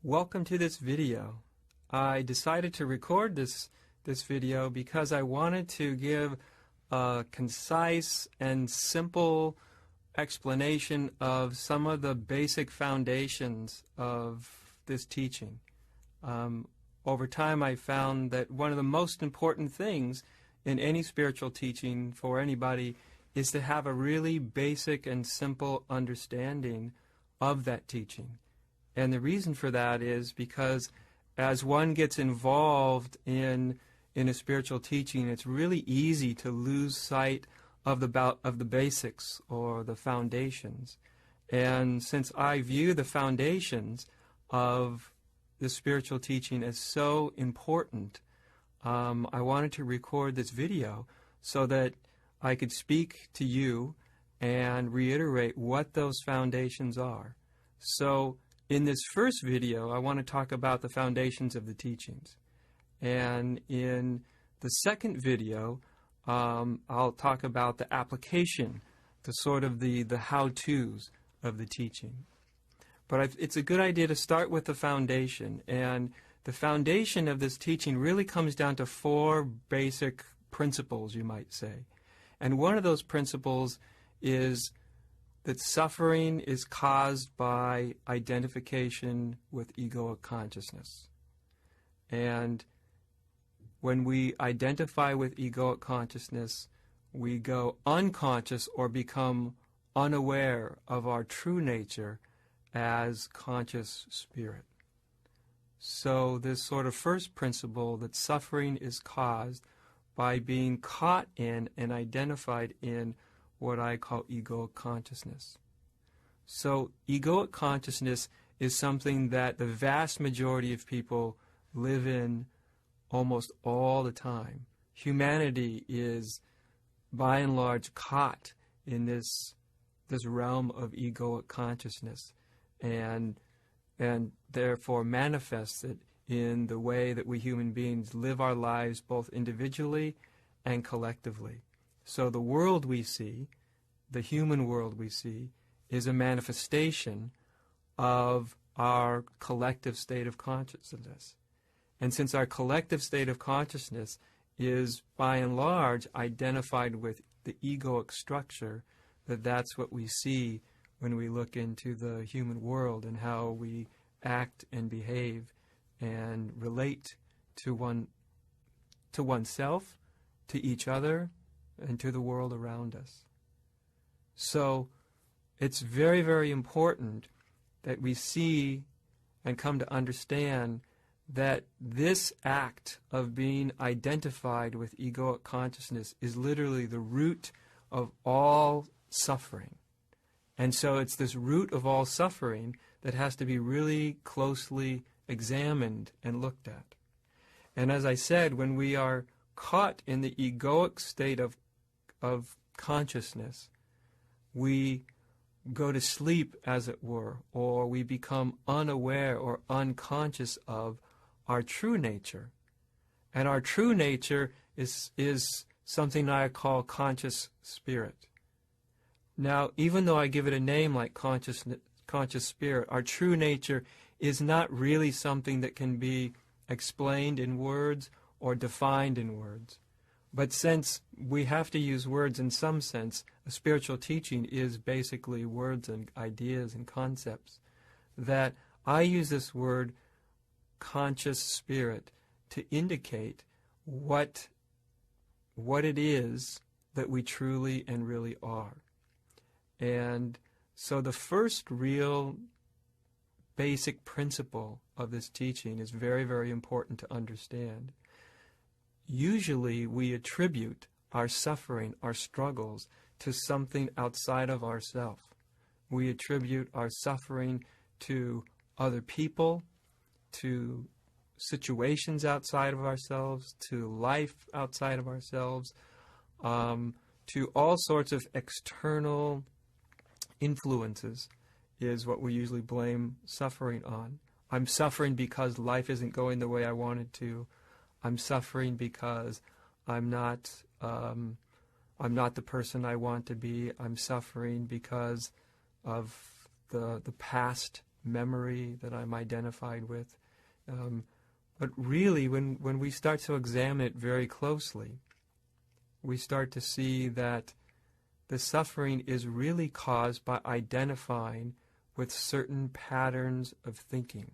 Welcome to this video. I decided to record this video because I wanted to give a concise and simple explanation of some of the basic foundations of this teaching. Over time I found that one of the most important things in any spiritual teaching for anybody is to have a really basic and simple understanding of that teaching. And the reason for that is because as one gets involved in a spiritual teaching, it's really easy to lose sight of the basics or the foundations. And since I view the foundations of the spiritual teaching as so important, I wanted to record this video so that I could speak to you and reiterate what those foundations are. So in this first video, I want to talk about the foundations of the teachings. And in the second video, I'll talk about the application, the how-tos of the teaching. But it's a good idea to start with the foundation. And the foundation of this teaching really comes down to four basic principles, you might say. And one of those principles is that suffering is caused by identification with egoic consciousness. And when we identify with egoic consciousness, we go unconscious or become unaware of our true nature as conscious spirit. So this sort of first principle, that suffering is caused by being caught in and identified in what I call egoic consciousness. So egoic consciousness is something that the vast majority of people live in almost all the time. Humanity is, by and large, caught in this realm of egoic consciousness, and therefore manifests it in the way that we human beings live our lives both individually and collectively. So the world we see, the human world we see, is a manifestation of our collective state of consciousness. And since our collective state of consciousness is, by and large, identified with the egoic structure, that's what we see when we look into the human world and how we act and behave and relate to oneself, to each other, and to the world around us. So it's very, very important that we see and come to understand that this act of being identified with egoic consciousness is literally the root of all suffering. And so it's this root of all suffering that has to be really closely examined and looked at. And as I said, when we are caught in the egoic state of consciousness, we go to sleep, as it were, or we become unaware or unconscious of our true nature. And our true nature is something I call conscious spirit. Now, even though I give it a name like conscious spirit, our true nature is not really something that can be explained in words or defined in words. But since we have to use words in some sense, a spiritual teaching is basically words and ideas and concepts, that I use this word conscious spirit to indicate what it is that we truly and really are. And so the first real basic principle of this teaching is very, very important to understand. Usually we attribute our suffering, our struggles, to something outside of ourselves. We attribute our suffering to other people, to situations outside of ourselves, to life outside of ourselves, to all sorts of external influences is what we usually blame suffering on. I'm suffering because life isn't going the way I want it to. I'm suffering because I'm not the person I want to be. I'm suffering because of the past memory that I'm identified with. But really, when we start to examine it very closely, we start to see that the suffering is really caused by identifying with certain patterns of thinking.